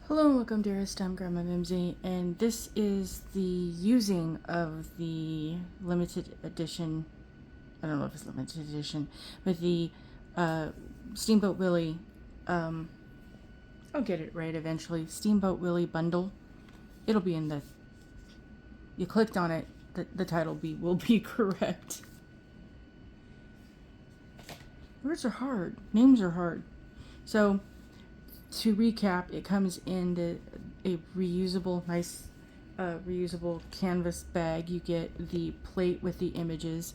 Hello and welcome, dearest. I'm Grandma Mimsy, and this is the using of the limited edition. I don't know if it's limited edition, but the Steamboat Willie. Um, I'll get it right eventually. Steamboat Willie bundle. It'll be in the. You clicked on it. The title will be correct. Words are hard. Names are hard. So, to recap, it comes in a reusable, nice, reusable canvas bag. You get the plate with the images.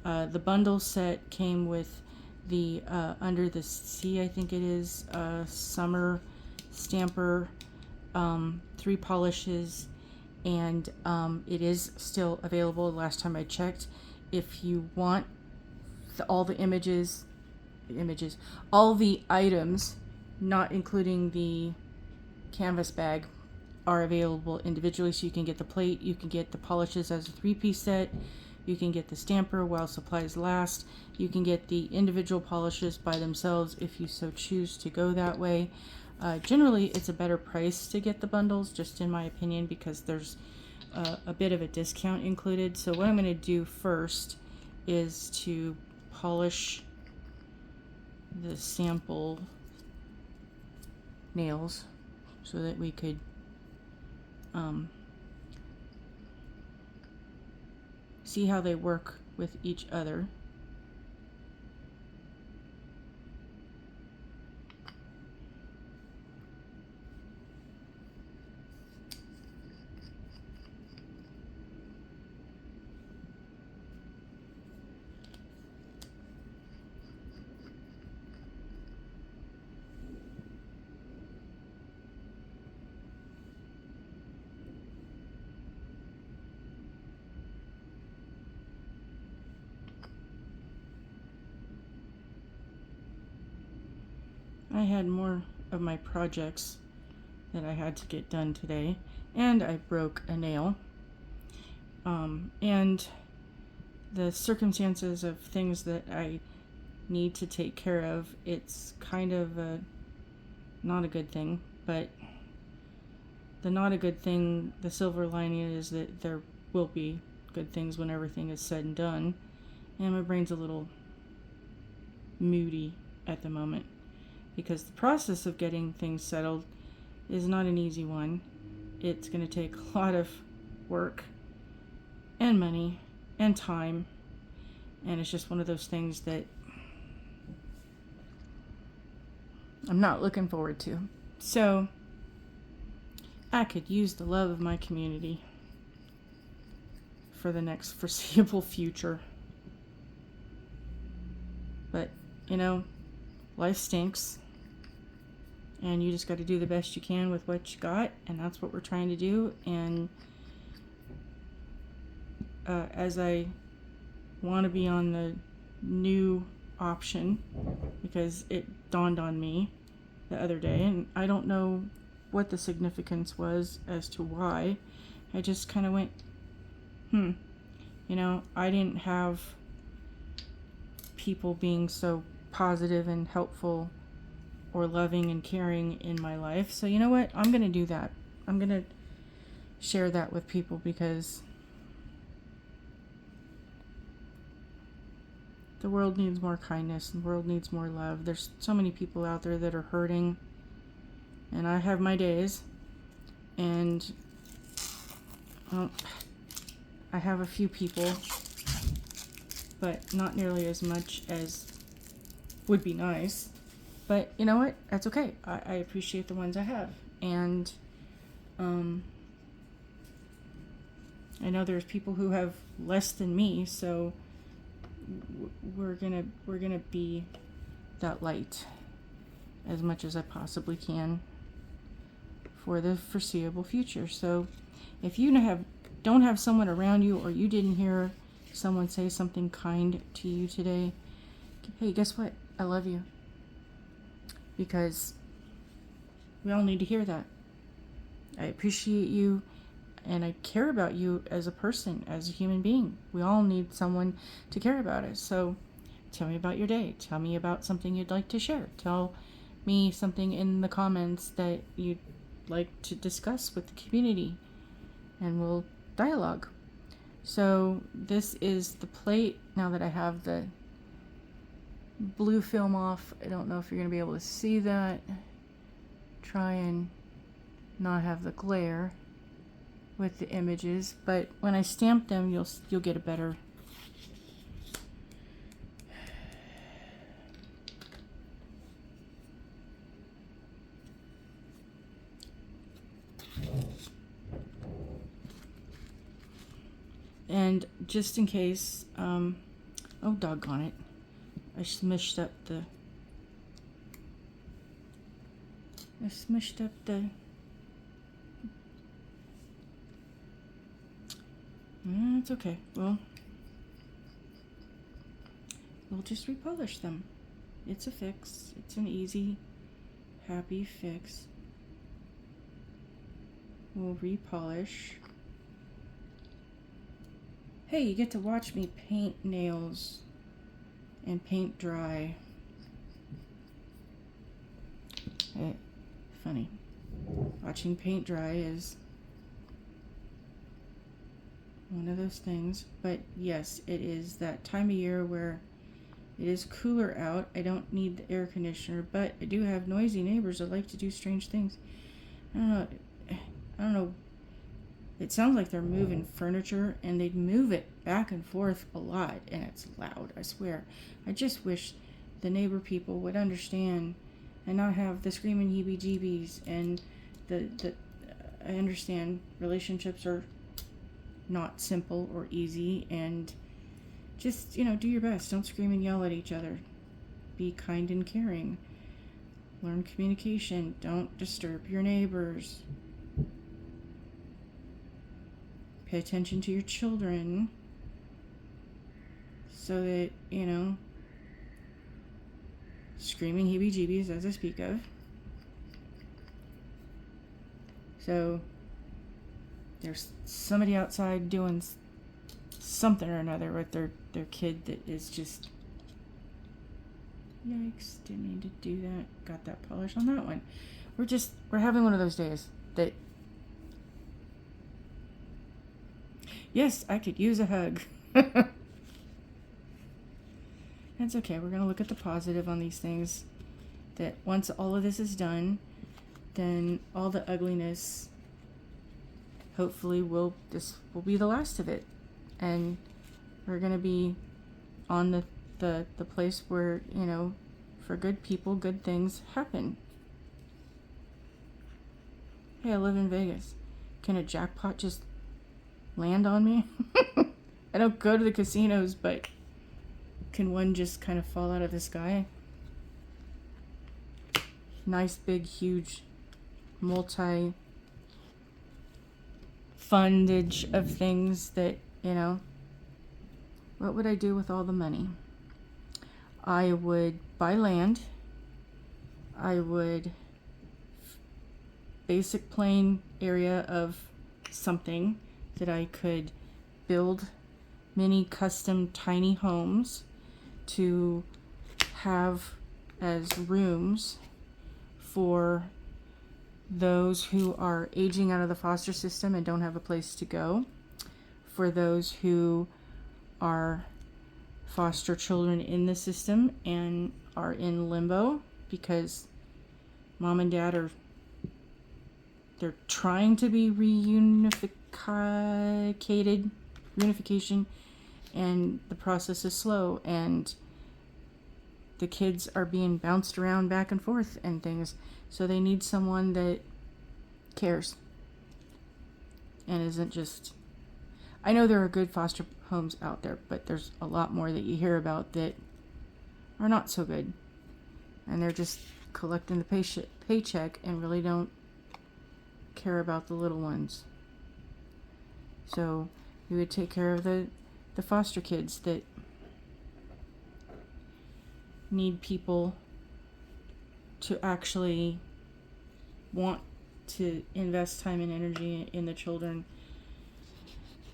The bundle set came with the Under the Sea, I think it is, summer stamper, 3 polishes, and it is still available. Last time I checked, if you want all the images, all the items, not including the canvas bag, are available individually. So you can get the plate, you can get the polishes as a 3-piece set, you can get the stamper while supplies last, you can get the individual polishes by themselves if you so choose to go that way. Generally, it's a better price to get the bundles, just in my opinion, because there's a bit of a discount included. So what I'm going to do first is to polish the sample nails so that we could see how they work with each other. I had more of my projects that I had to get done today, and I broke a nail. And the circumstances of things that I need to take care of, it's kind of not a good thing, but the not a good thing, the silver lining is that there will be good things when everything is said and done. And my brain's a little moody at the moment, because the process of getting things settled is not an easy one. It's going to take a lot of work and money and time, and it's just one of those things that I'm not looking forward to. So I could use the love of my community for the next foreseeable future. But, life stinks, and you just got to do the best you can with what you got, and that's what we're trying to do. And as I want to be on the new option, because it dawned on me the other day, and I don't know what the significance was as to why. I just kind of went, I didn't have people being so positive and helpful or loving and caring in my life. So you know what? I'm going to do that. I'm going to share that with people, because the world needs more kindness, and the world needs more love. There's so many people out there that are hurting, and I have my days, and I have a few people, but not nearly as much as would be nice. But you know what? That's okay. I appreciate the ones I have, and I know there's people who have less than me, so we're gonna be that light as much as I possibly can for the foreseeable future. So if you don't have someone around you, or you didn't hear someone say something kind to you today, hey, guess what? I love you. Because we all need to hear that. I appreciate you, and I care about you as a person, as a human being. We all need someone to care about us. So tell me about your day. Tell me about something you'd like to share. Tell me something in the comments that you'd like to discuss with the community, and we'll dialogue. So this is the plate. Now that I have the blue film off, I don't know if you're going to be able to see that. Try and not have the glare with the images, but when I stamp them, you'll get a better. And just in case, oh doggone it, I smushed up the. It's okay. Well, we'll just repolish them. It's a fix. It's an easy, happy fix. We'll repolish. Hey, you get to watch me paint nails and paint dry. Funny. Watching paint dry is one of those things. But yes, it is that time of year where it is cooler out. I don't need the air conditioner, but I do have noisy neighbors that like to do strange things. I don't know. It sounds like they're moving furniture, and they'd move it back and forth a lot, and it's loud, I swear. I just wish the neighbor people would understand and not have the screaming heebie-jeebies, and I understand relationships are not simple or easy, and just, do your best. Don't scream and yell at each other. Be kind and caring. Learn communication. Don't disturb your neighbors. Pay attention to your children so that, screaming heebie-jeebies as I speak of. So there's somebody outside doing something or another with their kid that is just, yikes, didn't mean to do that. Got that polish on that one. We're having one of those days that, yes, I could use a hug. That's okay. We're going to look at the positive on these things. That once all of this is done, then all the ugliness, hopefully, this will be the last of it. And we're going to be on the place where, for good people, good things happen. Hey, I live in Vegas. Can a jackpot just land on me? I don't go to the casinos, but can one just kind of fall out of the sky? Nice, big, huge, multi-fundage of things that, what would I do with all the money? I would buy land. I would basic plain area of something that I could build many custom tiny homes to have as rooms for those who are aging out of the foster system and don't have a place to go, for those who are foster children in the system and are in limbo because mom and dad they're trying to be reunification, and the process is slow, and the kids are being bounced around back and forth and things. So they need someone that cares and isn't just... I know there are good foster homes out there, but there's a lot more that you hear about that are not so good. And they're just collecting the paycheck and really don't care about the little ones. So we would take care of the foster kids that need people to actually want to invest time and energy in the children.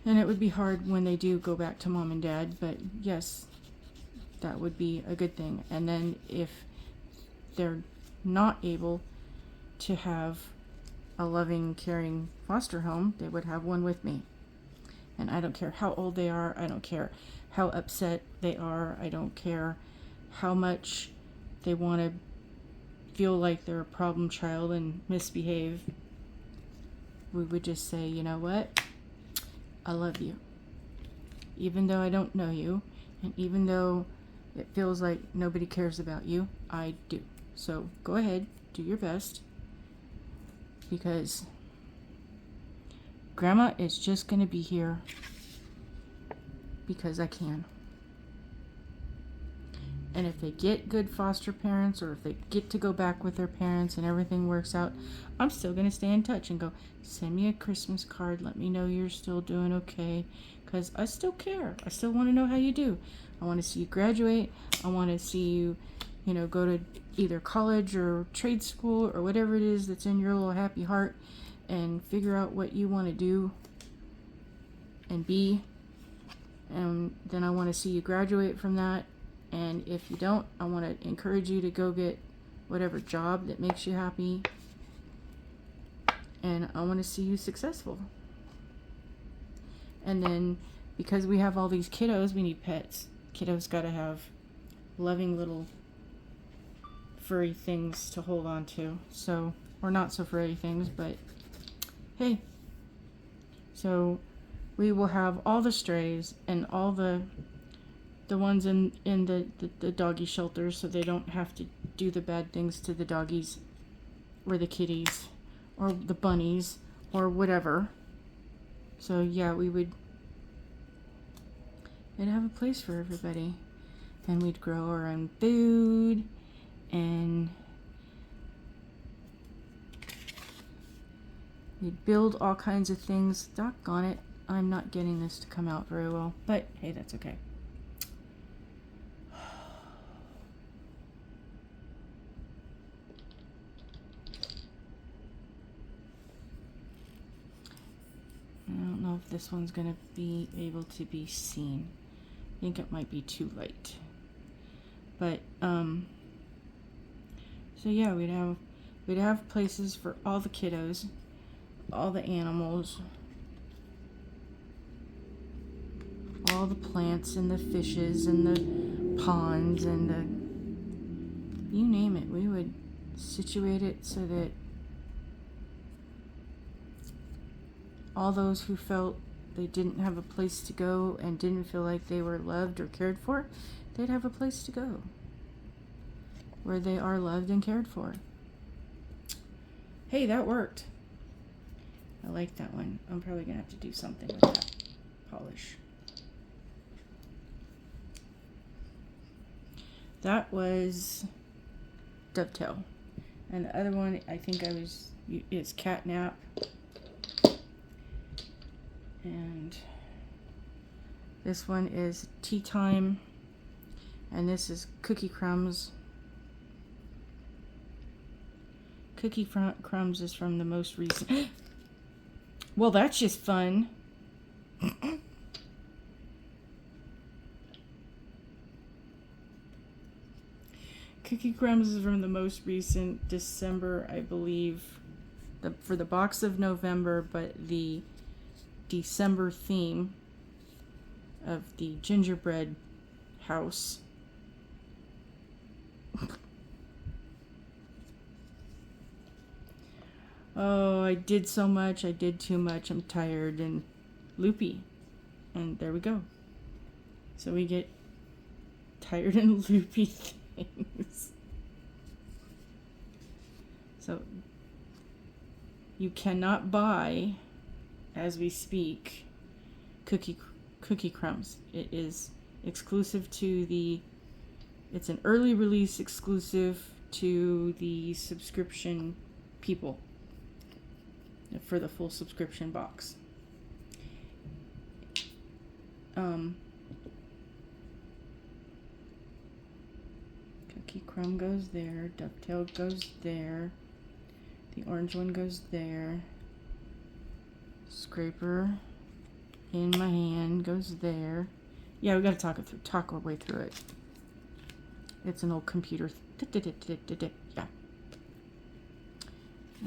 And it would be hard when they do go back to mom and dad, but yes, that would be a good thing. And then if they're not able to have a loving, caring foster home, they would have one with me. And I don't care how old they are. I don't care how upset they are. I don't care how much they want to feel like they're a problem child and misbehave. We would just say, you know what? I love you. Even though I don't know you, and even though it feels like nobody cares about you, I do. So go ahead, do your best. Because Grandma is just going to be here because I can. And if they get good foster parents, or if they get to go back with their parents and everything works out, I'm still going to stay in touch and go, send me a Christmas card. Let me know you're still doing okay. Because I still care. I still want to know how you do. I want to see you graduate. I want to see you, go to either college or trade school or whatever it is that's in your little happy heart, and figure out what you want to do and be. And then I want to see you graduate from that. And if you don't, I want to encourage you to go get whatever job that makes you happy. And I want to see you successful. And then, because we have all these kiddos, we need pets. Kiddos got to have loving little furry things to hold on to. So, or not so furry things, but hey. So we will have all the strays and all the ones in the doggy shelters, so they don't have to do the bad things to the doggies or the kitties or the bunnies or whatever. So yeah, we'd have a place for everybody, and we'd grow our own food, and we'd build all kinds of things. Doggone it, I'm not getting this to come out very well, but hey, that's okay. I don't know if this one's gonna be able to be seen. I think it might be too light. But so yeah, we'd have places for all the kiddos, all the animals, all the plants and the fishes and the ponds and the, you name it. We would situate it so that all those who felt they didn't have a place to go and didn't feel like they were loved or cared for, they'd have a place to go where they are loved and cared for. Hey, that worked. I like that one. I'm probably gonna have to do something with that polish. That was Dovetail. And the other one, I think is Catnap. And this one is Tea Time. And this is Cookie Crumbs. Cookie Crumbs is from the most recent. Well, that's just fun. Cookie Crumbs is from the most recent December, I believe. For the box of November, but the December theme of the gingerbread house. Oh, I did so much. I did too much. I'm tired and loopy. And there we go. So we get tired and loopy things. So you cannot buy, as we speak, Cookie Crumbs. It is exclusive to it's an early release exclusive to the subscription people for the full subscription box. Cookie Crumb goes there. Dovetail goes there. The orange one goes there. Scraper in my hand goes there. Yeah, we gotta talk our way through it. It's an old computer. Yeah.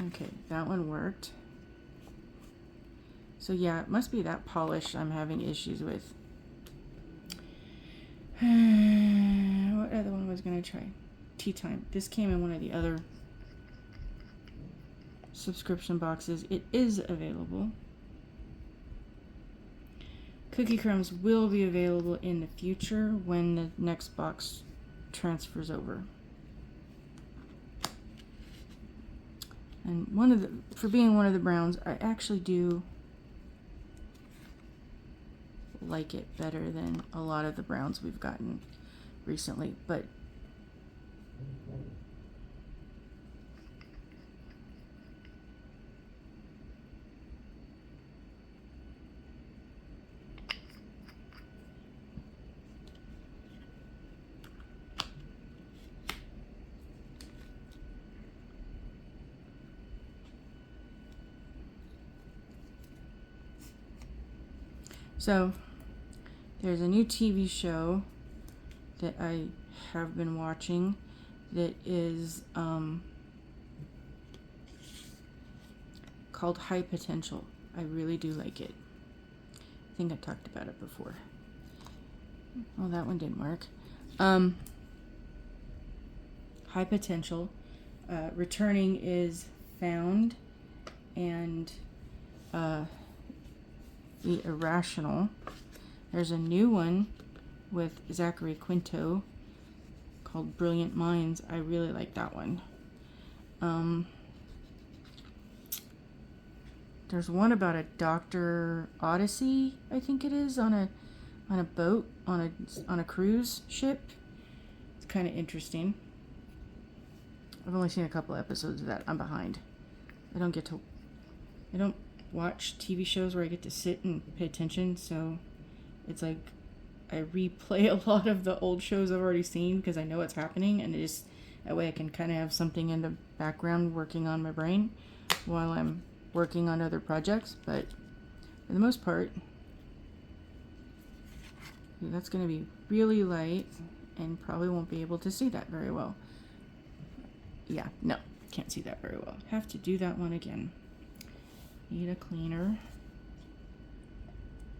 Okay, that one worked. So yeah, it must be that polish I'm having issues with. What other one was going to try? Tea Time. This came in one of the other subscription boxes. It is available. Cookie Crumbs will be available in the future when the next box transfers over. And for being one of the browns, I actually do like it better than a lot of the browns we've gotten recently, but so there's a new TV show that I have been watching that is called High Potential. I really do like it. I think I talked about it before. Oh, that one didn't work. High Potential. Returning is Found and The Irrational. There's a new one with Zachary Quinto called Brilliant Minds. I really like that one. There's one about a Dr. Odyssey, I think it is, on a boat, on a cruise ship. It's kind of interesting. I've only seen a couple episodes of that. I'm behind. I don't watch TV shows where I get to sit and pay attention, so it's like I replay a lot of the old shows I've already seen because I know what's happening, and that way I can kind of have something in the background working on my brain while I'm working on other projects. But for the most part, that's going to be really light and probably won't be able to see that very well. Yeah, no, can't see that very well. Have to do that one again. Need a cleaner.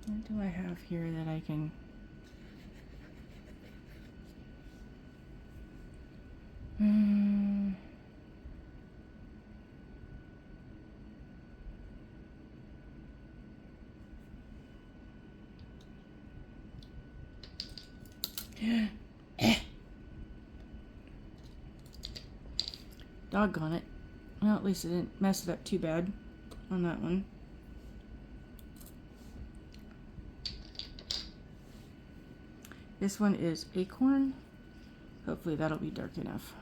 What do I have here that I can... Doggone it. Well, at least I didn't mess it up too bad on that one. This one is Acorn. Hopefully that'll be dark enough.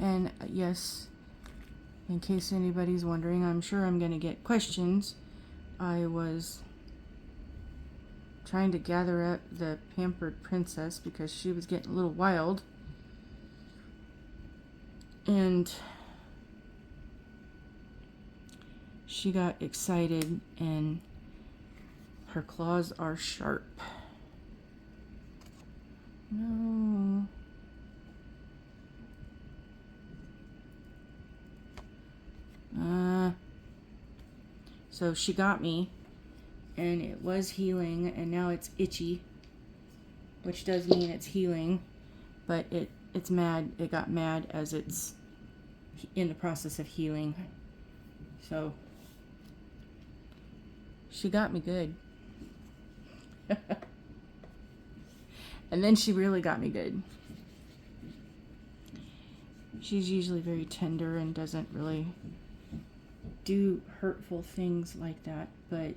And yes, in case anybody's wondering, I'm sure I'm going to get questions. I was trying to gather up the Pampered Princess because she was getting a little wild. And she got excited and her claws are sharp. No. So she got me, and it was healing, and now it's itchy, which does mean it's healing, but it's mad. It got mad as it's in the process of healing. So she got me good. And then she really got me good. She's usually very tender and doesn't really do hurtful things like that, but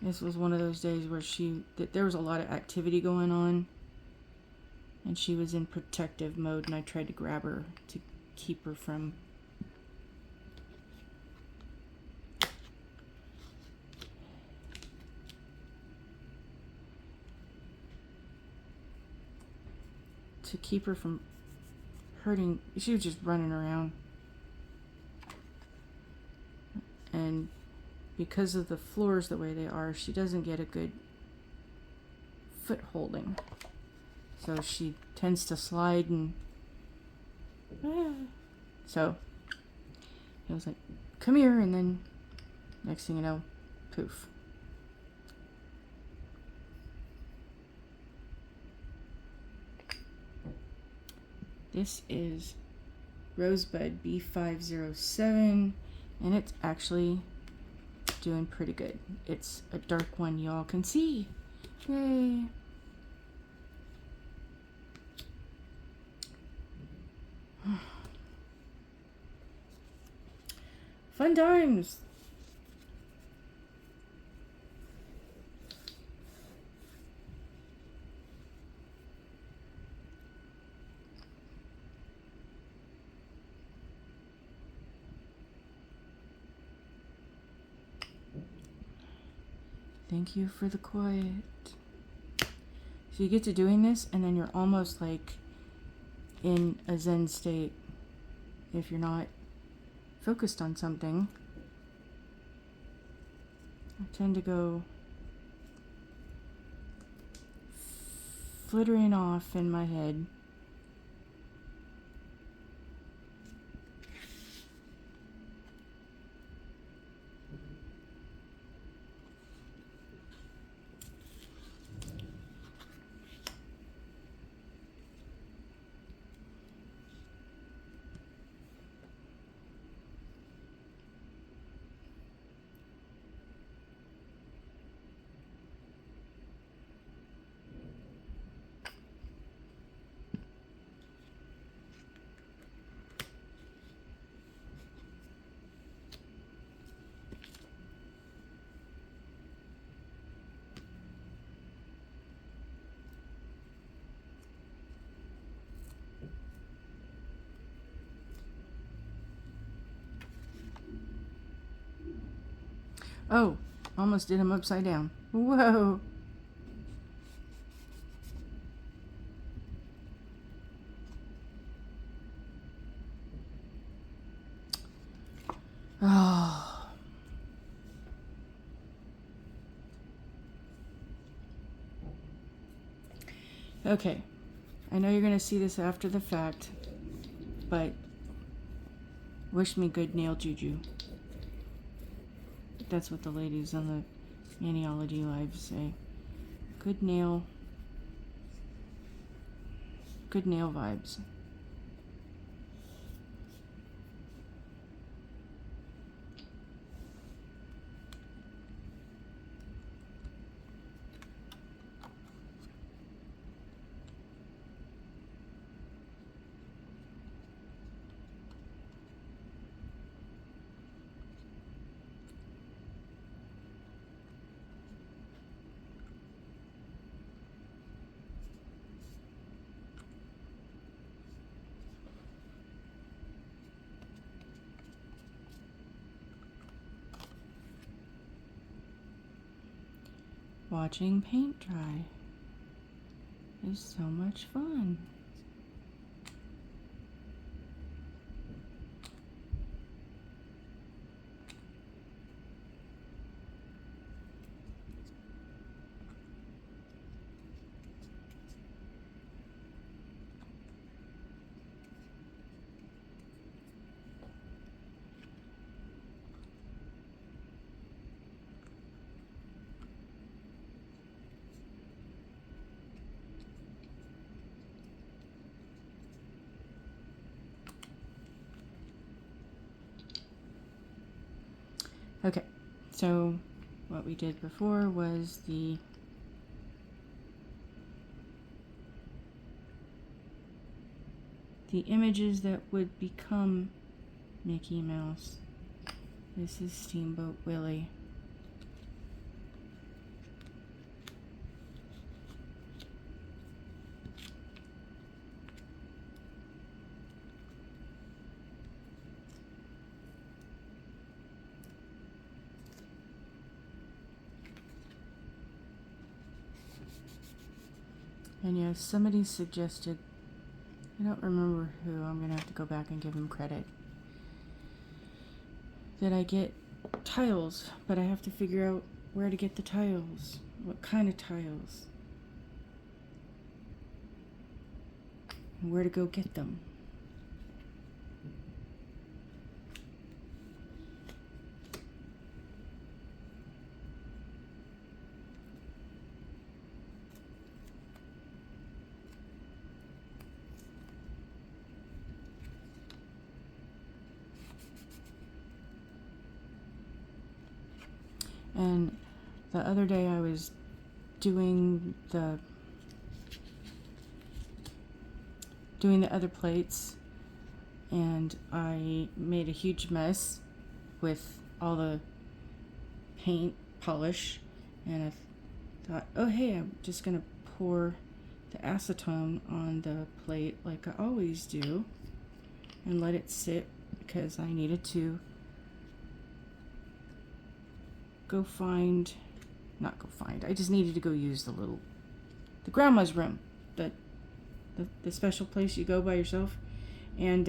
this was one of those days where there was a lot of activity going on and she was in protective mode, and I tried to grab her to keep her from to keep her from hurting. She was just running around. And because of the floors the way they are, she doesn't get a good foot holding. So she tends to slide and... So I was like, come here, and then next thing you know, poof. This is Rosebud B507, and it's actually doing pretty good. It's a dark one y'all can see. Yay! Fun times! Thank you for the quiet. So you get to doing this, and then you're almost like in a Zen state if you're not focused on something. I tend to go flittering off in my head. Oh, almost did him upside down. Whoa. Oh. Okay. I know you're going to see this after the fact, but wish me good nail juju. That's what the ladies on the Maniology Live say. Good nail vibes. Watching paint dry is so much fun. Okay, so what we did before was the images that would become Mickey Mouse. This is Steamboat Willie. And yes, somebody suggested I don't remember who. I'm gonna have to go back and give him credit. That I get tiles, but I have to figure out where to get the tiles. What kind of tiles? And where to go get them. And the other day I was doing the other plates, and I made a huge mess with all the paint polish, and I thought, oh hey, I'm just gonna pour the acetone on the plate like I always do and let it sit, because I needed to I just needed to go use the grandma's room, the special place you go by yourself. And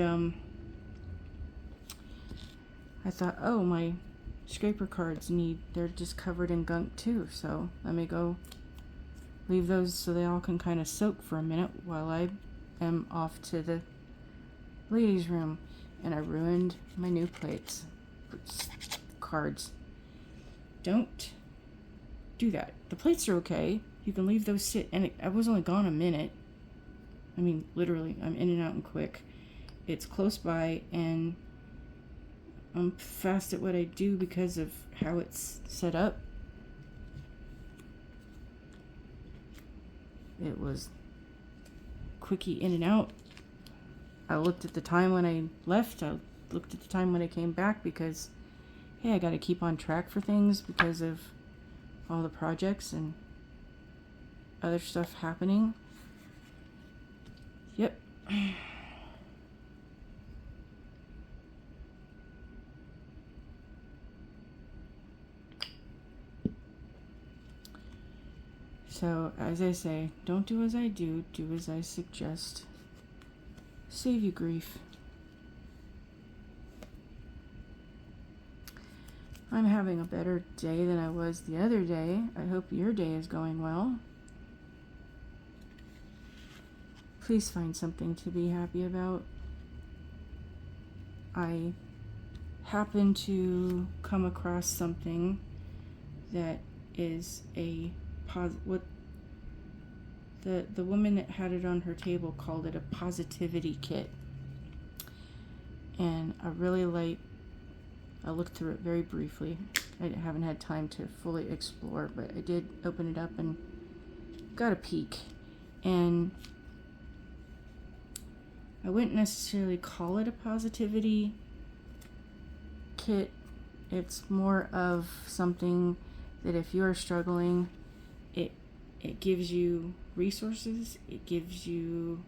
I thought, oh, my scraper cards they're just covered in gunk too, so let me go leave those so they all can kind of soak for a minute while I am off to the ladies' room. And I ruined my new plates, cards. Don't do that. The plates are okay. You can leave those sit. And I was only gone a minute. I mean, literally, I'm in and out and quick. It's close by, and I'm fast at what I do because of how it's set up. It was quickie in and out. I looked at the time when I left. I looked at the time when I came back, because hey, I got to keep on track for things because of all the projects and other stuff happening. Yep. So, as I say, don't do as I do, do as I suggest. Save you grief. I'm having a better day than I was the other day. I hope your day is going well. Please find something to be happy about. I happened to come across something that is a what the woman that had it on her table called it a positivity kit. And I looked through it very briefly. I haven't had time to fully explore, but I did open it up and got a peek. And I wouldn't necessarily call it a positivity kit. It's more of something that if you are struggling, it gives you resources. It gives you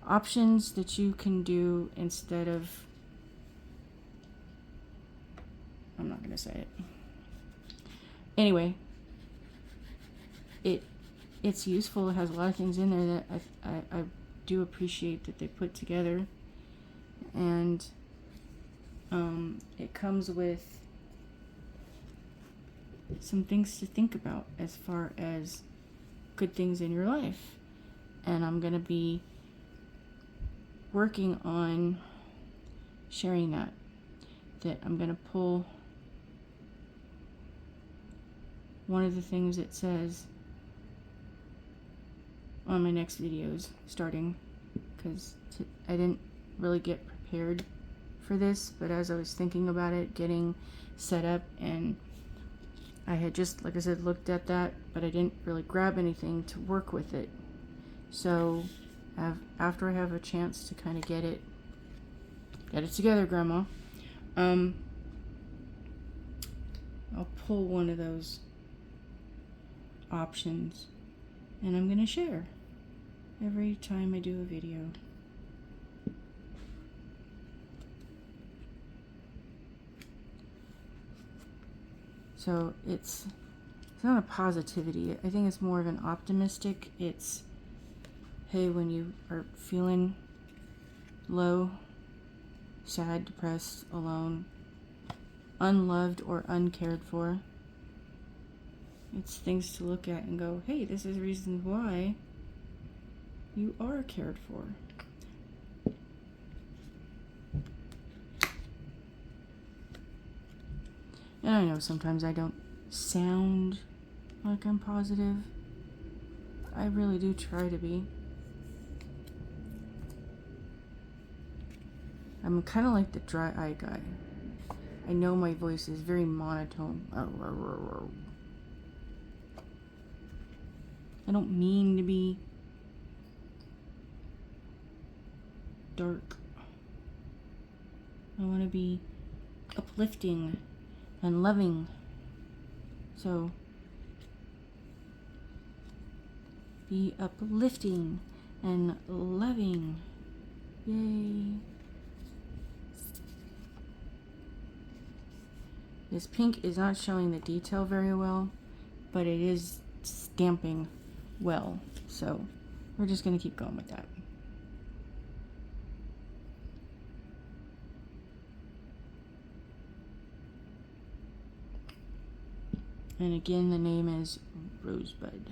options that you can do instead of, I'm not going to say it. Anyway, it's useful. It has a lot of things in there that I do appreciate that they put together. And it comes with some things to think about as far as good things in your life. And I'm going to be working on sharing that I'm going to pull one of the things it says on my next videos starting, because I didn't really get prepared for this, but as I was thinking about it, getting set up, and I had just, like I said, looked at that, but I didn't really grab anything to work with it. So after I have a chance to kind of get it together, Grandma, I'll pull one of those options, and I'm gonna share every time I do a video. So it's It's not a positivity. I think it's more of an optimistic. It's, hey, when you are feeling low, sad, depressed, alone, unloved, or uncared for, it's things to look at and go, hey, this is reasons why you are cared for. And I know sometimes I don't sound like I'm positive. I really do try to be. I'm kind of like the dry eye guy. I know my voice is very monotone. I don't mean to be dark. I want to be uplifting and loving. So, be uplifting and loving. Yay. This pink is not showing the detail very well, but it is stamping well. So, we're just going to keep going with that. And again, the name is Rosebud.